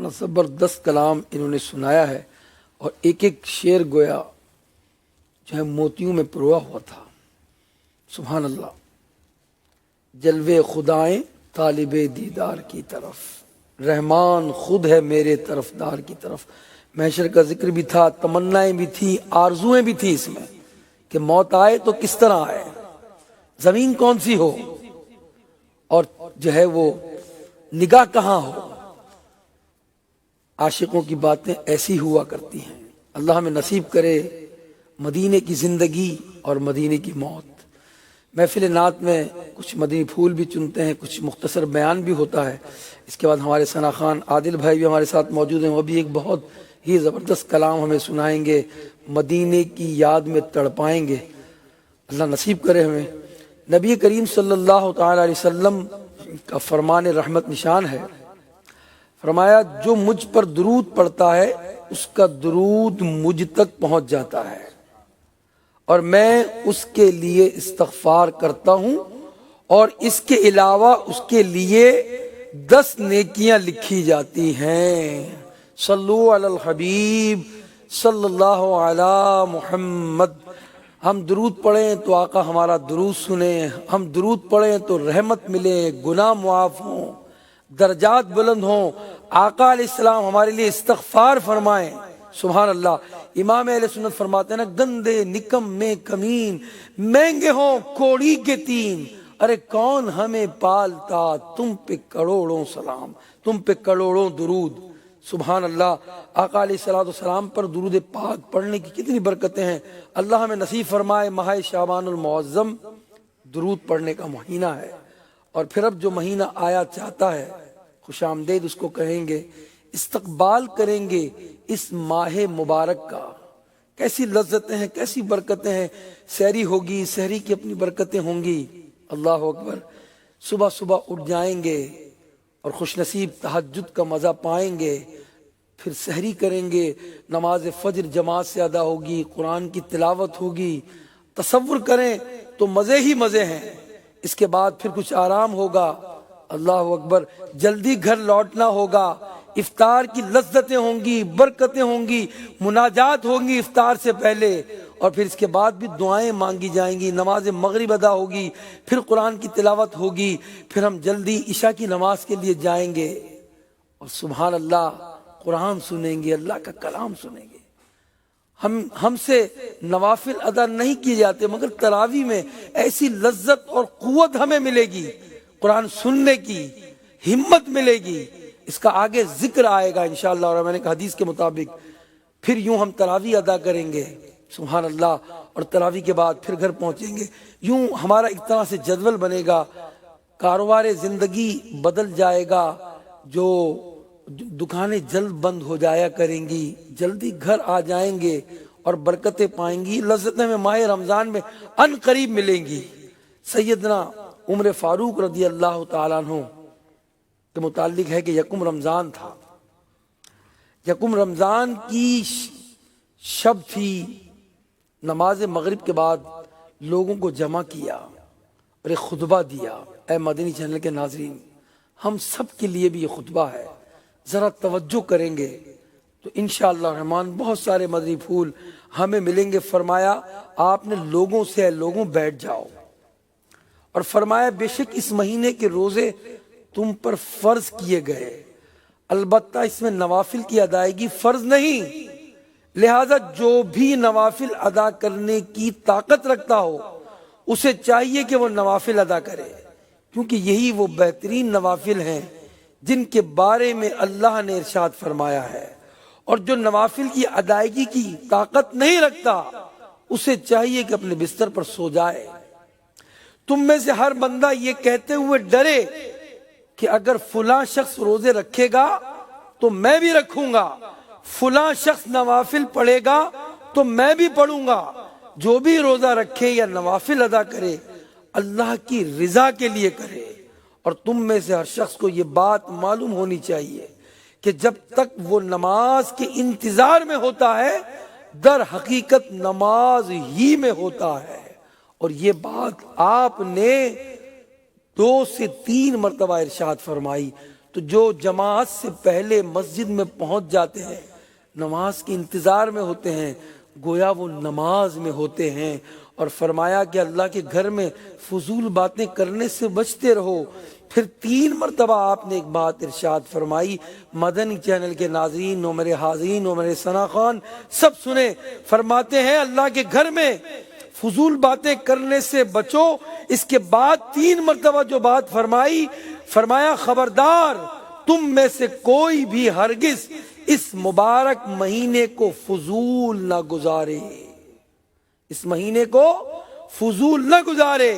اپنا زبردست کلام انہوں نے سنایا ہے، اور ایک ایک شعر گویا جو ہے موتیوں میں پرویا ہوا تھا۔ سبحان اللہ۔ جلوے خدائیں طالب دیدار کی طرف، رحمان خود ہے میرے طرفدار کی طرف۔ محشر کا ذکر بھی تھا، تمنائیں بھی تھی، آرزویں بھی تھی اس میں کہ موت آئے تو کس طرح آئے، زمین کون سی ہو، اور جو ہے وہ نگاہ کہاں ہو۔ عاشقوں کی باتیں ایسی ہوا کرتی ہیں۔ اللہ ہمیں نصیب کرے مدینے کی زندگی اور مدینے کی موت۔ محفل نعت میں کچھ مدنی پھول بھی چنتے ہیں، کچھ مختصر بیان بھی ہوتا ہے۔ اس کے بعد ہمارے ثنا خان عادل بھائی بھی ہمارے ساتھ موجود ہیں، وہ بھی ایک بہت ہی زبردست کلام ہمیں سنائیں گے، مدینے کی یاد میں تڑپائیں گے۔ اللہ نصیب کرے ہمیں۔ نبی کریم صلی اللہ تعالی علیہ وسلم کا فرمان رحمت نشان ہے، فرمایا جو مجھ پر درود پڑھتا ہے اس کا درود مجھ تک پہنچ جاتا ہے، اور میں اس کے لیے استغفار کرتا ہوں، اور اس کے علاوہ اس کے لیے 10 نیکیاں لکھی جاتی ہیں۔ صلو علی الحبیب صلی اللہ علی محمد۔ ہم درود پڑھیں تو آقا ہمارا درود سنیں، ہم درود پڑھیں تو رحمت ملے، گناہ معاف ہوں، درجات بلند ہوں، آقا علیہ السلام ہمارے لیے استغفار فرمائیں۔ سبحان اللہ۔ امام اہل سنت فرماتے ہیں نا، گندے نکم میں کمین، مہنگے ہوں کوڑی کے تین، ارے کون ہمیں پالتا، تم پہ کروڑوں سلام، تم پہ کروڑوں درود۔ سبحان اللہ۔ آقا علیہ السلام پر درود پاک پڑھنے کی کتنی برکتیں ہیں۔ اللہ ہمیں نصیب فرمائے۔ ماہ شعبان المعظم درود پڑھنے کا مہینہ ہے، اور پھر اب جو مہینہ آیا چاہتا ہے، خوش آمدید اس کو کہیں گے، استقبال کریں گے اس ماہ مبارک کا۔ کیسی لذتیں ہیں، کیسی برکتیں ہیں۔ سحری ہوگی، سحری کی اپنی برکتیں ہوں گی۔ اللہ اکبر۔ صبح صبح اٹھ جائیں گے اور خوش نصیب تہجد کا مزہ پائیں گے، پھر سحری کریں گے، نماز فجر جماعت سے ادا ہوگی، قرآن کی تلاوت ہوگی۔ تصور کریں تو مزے ہی مزے ہیں۔ اس کے بعد پھر کچھ آرام ہوگا۔ اللہ اکبر۔ جلدی گھر لوٹنا ہوگا، افطار کی لذتیں ہوں گی، برکتیں ہوں گی، مناجات ہوں گی افطار سے پہلے، اور پھر اس کے بعد بھی دعائیں مانگی جائیں گی، نماز مغرب ادا ہوگی، پھر قرآن کی تلاوت ہوگی، پھر ہم جلدی عشاء کی نماز کے لیے جائیں گے، اور سبحان اللہ قرآن سنیں گے، اللہ کا کلام سنیں گے۔ ہم سے نوافل ادا نہیں کیے جاتے، مگر تراویح میں ایسی لذت اور قوت ہمیں ملے گی، قرآن سننے کی ہمت ملے گی۔ اس کا آگے ذکر آئے گا انشاءاللہ، اور میں نے کہا حدیث کے مطابق پھر یوں ہم تراویح ادا کریں گے۔ سبحان اللہ۔ اور تراویح کے بعد پھر گھر پہنچیں گے۔ یوں ہمارا ایک طرح سے جدول بنے گا، کاروبار زندگی بدل جائے گا، جو دکانیں جلد بند ہو جایا کریں گی، جلدی گھر آ جائیں گے اور برکتیں پائیں گی۔ لذتیں میں ماہ رمضان میں ان قریب ملیں گی۔ سیدنا عمر فاروق رضی اللہ تعالیٰ عنہ کے متعلق ہے کہ یکم رمضان تھا، یکم رمضان کی شب تھی، نماز مغرب کے بعد لوگوں کو جمع کیا اور ایک خطبہ دیا۔ اے مدنی چینل کے ناظرین، ہم سب کے لیے بھی یہ خطبہ ہے، ذرا توجہ کریں گے تو انشاءاللہ الرحمن بہت سارے مدنی پھول ہمیں ملیں گے۔ فرمایا آپ نے لوگوں سے، لوگوں بیٹھ جاؤ، اور فرمایا بے شک اس مہینے کے روزے تم پر فرض کیے گئے، البتہ اس میں نوافل کی ادائیگی فرض نہیں، لہذا جو بھی نوافل ادا کرنے کی طاقت رکھتا ہو اسے چاہیے کہ وہ نوافل ادا کرے، کیونکہ یہی وہ بہترین نوافل ہیں جن کے بارے میں اللہ نے ارشاد فرمایا ہے۔ اور جو نوافل کی ادائیگی کی طاقت نہیں رکھتا اسے چاہیے کہ اپنے بستر پر سو جائے۔ تم میں سے ہر بندہ یہ کہتے ہوئے ڈرے کہ اگر فلاں شخص روزے رکھے گا تو میں بھی رکھوں گا، فلاں شخص نوافل پڑھے گا تو میں بھی پڑھوں گا۔ جو بھی روزہ رکھے یا نوافل ادا کرے اللہ کی رضا کے لیے کرے۔ اور تم میں سے ہر شخص کو یہ بات معلوم ہونی چاہیے کہ جب تک وہ نماز کے انتظار میں ہوتا ہے در حقیقت نماز ہی میں ہوتا ہے۔ اور یہ بات آپ نے 2 سے 3 مرتبہ ارشاد فرمائی۔ تو جو جماعت سے پہلے مسجد میں پہنچ جاتے ہیں، نماز کے انتظار میں ہوتے ہیں، گویا وہ نماز میں ہوتے ہیں۔ اور فرمایا کہ اللہ کے گھر میں فضول باتیں کرنے سے بچتے رہو۔ پھر 3 مرتبہ آپ نے ایک بات ارشاد فرمائی، مدنی چینل کے ناظرین اور میرے حاضرین اور میرے ثنا خوان سب سنیں، فرماتے ہیں اللہ کے گھر میں فضول باتیں کرنے سے بچو۔ اس کے بعد 3 مرتبہ جو بات فرمائی، فرمایا خبردار تم میں سے کوئی بھی ہرگز اس مبارک مہینے کو فضول نہ گزارے، اس مہینے کو فضول نہ گزارے۔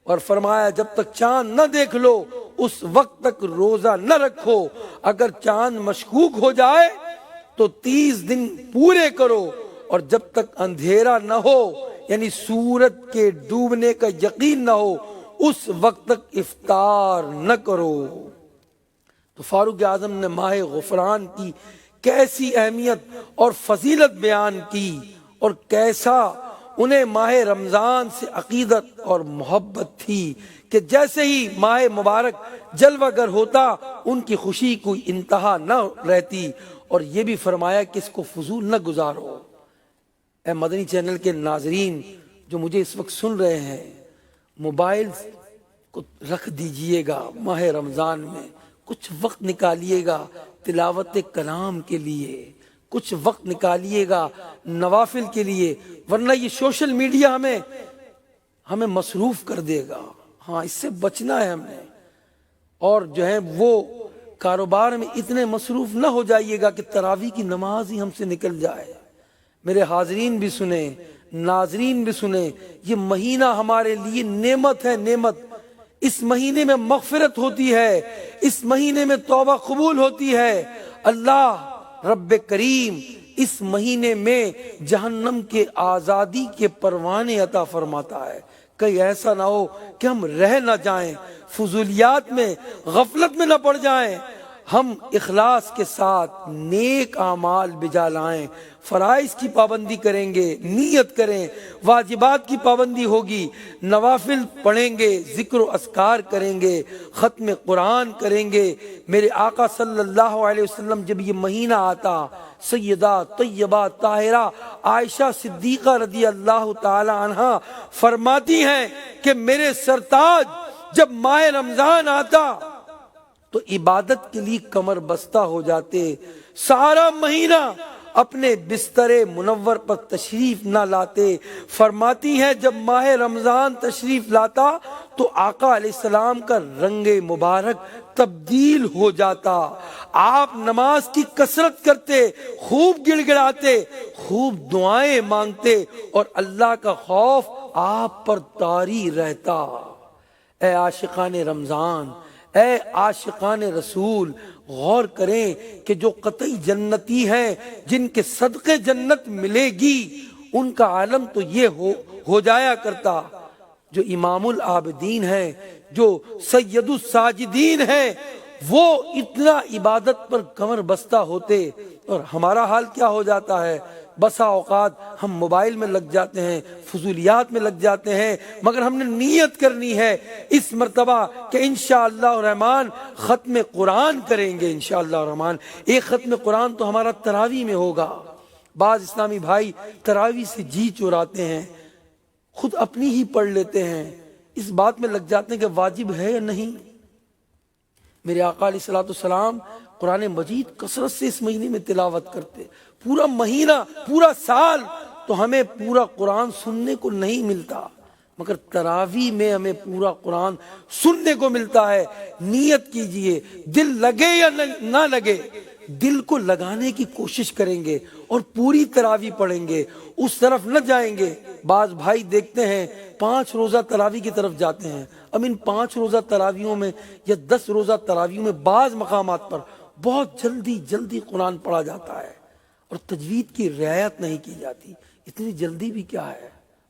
اور فرمایا جب تک چاند نہ دیکھ لو اس وقت تک روزہ نہ رکھو، اگر چاند مشکوک ہو جائے تو 30 دن پورے کرو، اور جب تک اندھیرا نہ ہو یعنی سورج کے ڈوبنے کا یقین نہ ہو اس وقت تک افطار نہ کرو۔ تو فاروق اعظم نے ماہ غفران کی کیسی اہمیت اور فضیلت بیان کی، اور کیسا انہیں ماہ رمضان سے عقیدت اور محبت تھی کہ جیسے ہی ماہ مبارک جلوہ گر ہوتا ان کی خوشی کوئی انتہا نہ رہتی۔ اور یہ بھی فرمایا کہ اس کو فضول نہ گزارو۔ اے مدنی چینل کے ناظرین جو مجھے اس وقت سن رہے ہیں، موبائل کو رکھ دیجئے گا، ماہ رمضان میں کچھ وقت نکالیے گا تلاوت کلام کے لیے، کچھ وقت نکالیے گا نوافل کے لیے، ورنہ یہ سوشل میڈیا ہمیں مصروف کر دے گا۔ ہاں اس سے بچنا ہے ہم نے۔ اور جو ہے وہ کاروبار میں اتنے مصروف نہ ہو جائیے گا کہ تراویح کی نماز ہی ہم سے نکل جائے۔ میرے حاضرین بھی سنیں، ناظرین بھی سنیں، یہ مہینہ ہمارے لیے نعمت ہے، نعمت۔ اس مہینے میں مغفرت ہوتی ہے، اس مہینے میں توبہ قبول ہوتی ہے۔ اللہ رب کریم اس مہینے میں جہنم کے آزادی کے پروانے عطا فرماتا ہے۔ کہیں ایسا نہ ہو کہ ہم رہ نہ جائیں، فضولیات میں غفلت میں نہ پڑ جائیں۔ ہم اخلاص کے ساتھ نیک اعمال بجا لائیں، فرائض کی پابندی کریں گے، نیت کریں، واجبات کی پابندی ہوگی، نوافل پڑھیں گے، ذکر و اذکار کریں گے، ختم قرآن کریں گے۔ میرے آقا صلی اللہ علیہ وسلم جب یہ مہینہ آتا، سیدہ طیبہ طاہرہ عائشہ صدیقہ رضی اللہ تعالی عنہا فرماتی ہیں کہ میرے سرتاج جب ماہ رمضان آتا تو عبادت کے لیے کمر بستہ ہو جاتے، سارا مہینہ اپنے بستر منور پر تشریف نہ لاتے۔ فرماتی ہیں جب ماہ رمضان تشریف لاتا تو آقا علیہ السلام کا رنگ مبارک تبدیل ہو جاتا، آپ نماز کی کثرت کرتے، خوب گڑ گڑاتے، خوب دعائیں مانگتے، اور اللہ کا خوف آپ پر طاری رہتا۔ اے عاشقان رمضان، اے عاشقان رسول، غور کریں کہ جو قطعی جنتی ہیں، جن کے صدقے جنت ملے گی، ان کا عالم تو یہ ہو جایا کرتا۔ جو امام العابدین ہیں، جو سید الساجدین ہیں، وہ اتنا عبادت پر کمر بستہ ہوتے، اور ہمارا حال کیا ہو جاتا ہے؟ بسا اوقات ہم موبائل میں لگ جاتے ہیں، فضولیات میں لگ جاتے ہیں، مگر ہم نے نیت کرنی ہے اس مرتبہ کہ انشاءاللہ الرحمن ختم قرآن کریں گے۔ انشاءاللہ الرحمن ایک ختم قرآن تو ہمارا تراویح میں ہوگا۔ بعض اسلامی بھائی تراویح سے جی چوراتے ہیں، خود اپنی ہی پڑھ لیتے ہیں، اس بات میں لگ جاتے ہیں کہ واجب ہے یا نہیں۔ میرے آقا علیہ الصلوۃ والسلام قرآن مجید کثرت سے اس مہینے میں تلاوت کرتے، پورا مہینہ، پورا سال تو ہمیں پورا قرآن سننے کو نہیں ملتا، مگر تراویح میں ہمیں پورا قرآن سننے کو ملتا ہے۔ نیت کیجئے، دل لگے یا نہ لگے، دل کو لگانے کی کوشش کریں گے اور پوری تراویح پڑھیں گے، اس طرف نہ جائیں گے۔ بعض بھائی دیکھتے ہیں 5 روزہ تراویح کی طرف جاتے ہیں، اب ان 5 روزہ تراویحوں میں یا 10 روزہ تراویحوں میں بعض مقامات پر بہت جلدی قرآن پڑھا جاتا ہے اور تجوید کی رعایت نہیں کی جاتی۔ اتنی جلدی بھی کیا ہے؟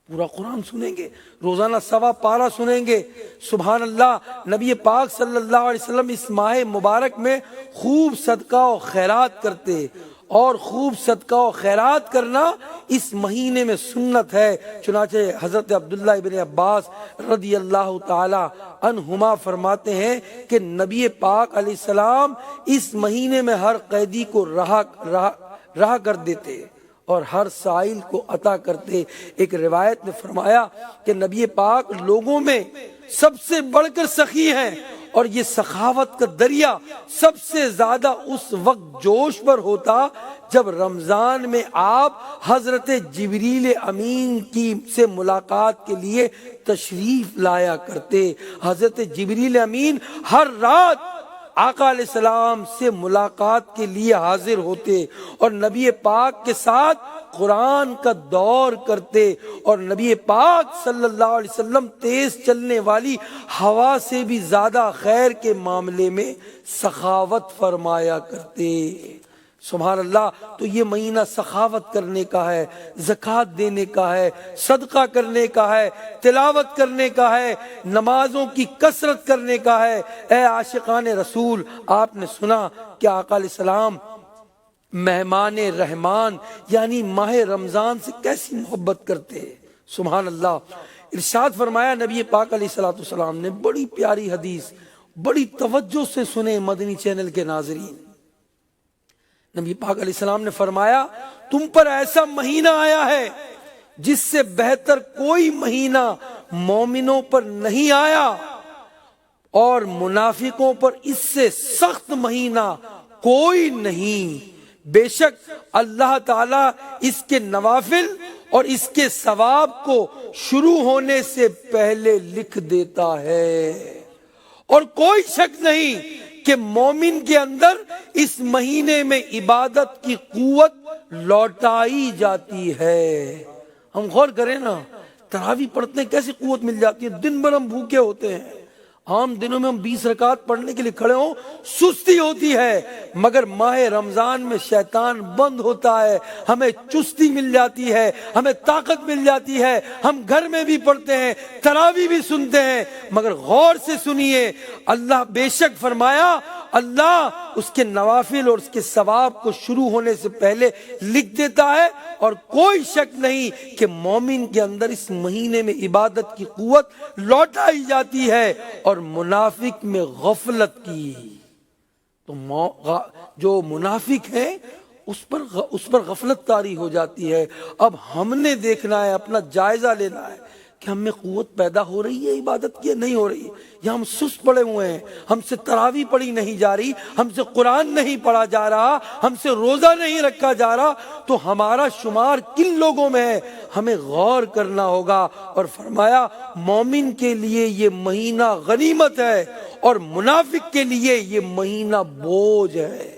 پورا قرآن سنیں گے، روزانہ 1.25 پارہ سنیں گے۔ سبحان اللہ، نبی پاک صلی اللہ علیہ وسلم اس ماہ مبارک میں خوب صدقہ و خیرات کرتے، اور خوب صدقہ و خیرات کرنا اس مہینے میں سنت ہے۔ چنانچہ حضرت عبداللہ ابن عباس رضی اللہ تعالی عنہما فرماتے ہیں کہ نبی پاک علیہ السلام اس مہینے میں ہر قیدی کو رہا کر دیتے اور ہر سائل کو عطا کرتے۔ ایک روایت میں فرمایا کہ نبی پاک لوگوں میں سب سے بڑھ کر سخی ہیں، اور یہ سخاوت کا دریا سب سے زیادہ اس وقت جوش پر ہوتا جب رمضان میں آپ حضرت جبریل امین کی سے ملاقات کے لیے تشریف لایا کرتے۔ حضرت جبریل امین ہر رات آقا علیہ السلام سے ملاقات کے لیے حاضر ہوتے اور نبی پاک کے ساتھ قرآن کا دور کرتے، اور نبی پاک صلی اللہ علیہ وسلم تیز چلنے والی ہوا سے بھی زیادہ خیر کے معاملے میں سخاوت فرمایا کرتے۔ سبحان اللہ۔ تو یہ مہینہ سخاوت کرنے کا ہے، زکوٰۃ دینے کا ہے، صدقہ کرنے کا ہے، تلاوت کرنے کا ہے، نمازوں کی کثرت کرنے کا ہے۔ اے عاشقان رسول، آپ نے سنا کہ آقا علیہ السلام مہمان رحمان یعنی ماہ رمضان سے کیسی محبت کرتے ہیں۔ سبحان اللہ۔ ارشاد فرمایا نبی پاک علیہ الصلوۃ والسلام نے، بڑی پیاری حدیث، بڑی توجہ سے سنیں مدنی چینل کے ناظرین۔ نبی پاک علیہ السلام نے فرمایا، تم پر ایسا مہینہ آیا ہے جس سے بہتر کوئی مہینہ مومنوں پر نہیں آیا، اور منافقوں پر اس سے سخت مہینہ کوئی نہیں۔ بے شک اللہ تعالیٰ اس کے نوافل اور اس کے ثواب کو شروع ہونے سے پہلے لکھ دیتا ہے، اور کوئی شک نہیں کہ مومن کے اندر اس مہینے میں عبادت کی قوت لوٹائی جاتی ہے۔ ہم غور کریں نا، تراویح پڑھتے ہیں کیسی قوت مل جاتی ہے، دن بھر ہم بھوکے ہوتے ہیں، عام دنوں میں ہم 20 رکعت پڑھنے کے لیے کھڑے ہوں سستی ہوتی ہے، مگر ماہ رمضان میں شیطان بند ہوتا ہے، ہمیں چستی مل جاتی ہے، ہمیں طاقت مل جاتی ہے، ہم گھر میں بھی پڑھتے ہیں، تراویح بھی سنتے ہیں۔ مگر غور سے سنیے، اللہ بے شک فرمایا، اللہ اس کے نوافل اور اس کے ثواب کو شروع ہونے سے پہلے لکھ دیتا ہے، اور کوئی شک نہیں کہ مومن کے اندر اس مہینے میں عبادت کی قوت لوٹائی جاتی ہے، اور منافق میں غفلت کی۔ تو جو منافق ہیں اس پر غفلت طاری ہو جاتی ہے۔ اب ہم نے دیکھنا ہے، اپنا جائزہ لینا ہے کہ ہم میں قوت پیدا ہو رہی ہے عبادت کی نہیں ہو رہی، یا ہم سست پڑے ہوئے ہیں، ہم سے تراویح پڑھی نہیں جا رہی، ہم سے قرآن نہیں پڑھا جا رہا، ہم سے روزہ نہیں رکھا جا رہا، تو ہمارا شمار کن لوگوں میں ہے، ہمیں غور کرنا ہوگا۔ اور فرمایا مومن کے لیے یہ مہینہ غنیمت ہے، اور منافق کے لیے یہ مہینہ بوجھ ہے۔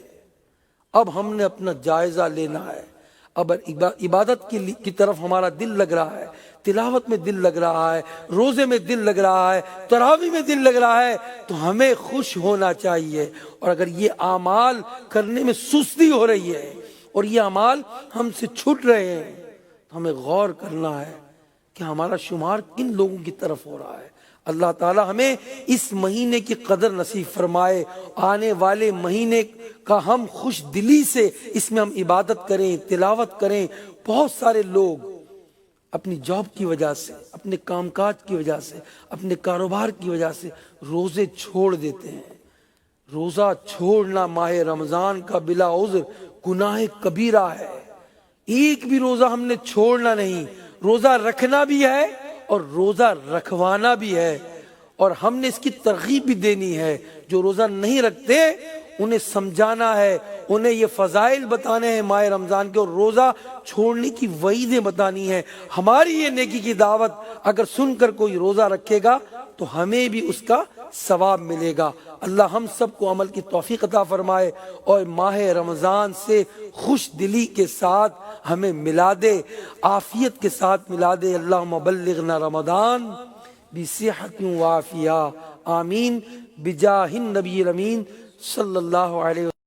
اب ہم نے اپنا جائزہ لینا ہے۔ اب عبادت کی طرف ہمارا دل لگ رہا ہے، تلاوت میں دل لگ رہا ہے، روزے میں دل لگ رہا ہے، تراویح میں دل لگ رہا ہے، تو ہمیں خوش ہونا چاہیے۔ اور اگر یہ اعمال کرنے میں سستی ہو رہی ہے اور یہ اعمال ہم سے چھوٹ رہے ہیں، تو ہمیں غور کرنا ہے کہ ہمارا شمار کن لوگوں کی طرف ہو رہا ہے۔ اللہ تعالی ہمیں اس مہینے کی قدر نصیب فرمائے، آنے والے مہینے کا ہم خوش دلی سے اس میں ہم عبادت کریں، تلاوت کریں۔ بہت سارے لوگ اپنی جاب کی وجہ سے، اپنے کام کاج کی وجہ سے، اپنے کاروبار کی وجہ سے روزے چھوڑ دیتے ہیں۔ روزہ چھوڑنا ماہ رمضان کا بلا عذر گناہ کبیرہ ہے۔ ایک بھی روزہ ہم نے چھوڑنا نہیں، روزہ رکھنا بھی ہے اور روزہ رکھوانا بھی ہے، اور ہم نے اس کی ترغیب بھی دینی ہے۔ جو روزہ نہیں رکھتے انہیں سمجھانا ہے، انہیں یہ فضائل بتانے ہیں ماہ رمضان کے، اور روزہ چھوڑنے کی وعیدیں بتانی ہے۔ ہماری یہ نیکی کی دعوت اگر سن کر کوئی روزہ رکھے گا تو ہمیں بھی اس کا ثواب ملے گا۔ اللہ ہم سب کو عمل کی توفیق عطا فرمائے، اور ماہ رمضان سے خوش دلی کے ساتھ ہمیں ملا دے، عافیت کے ساتھ ملا دے۔ اللہم بلغنا رمضان بصحت وعافیہ، آمین، بجاہ النبی الامین صلی اللہ علیہ وسلم۔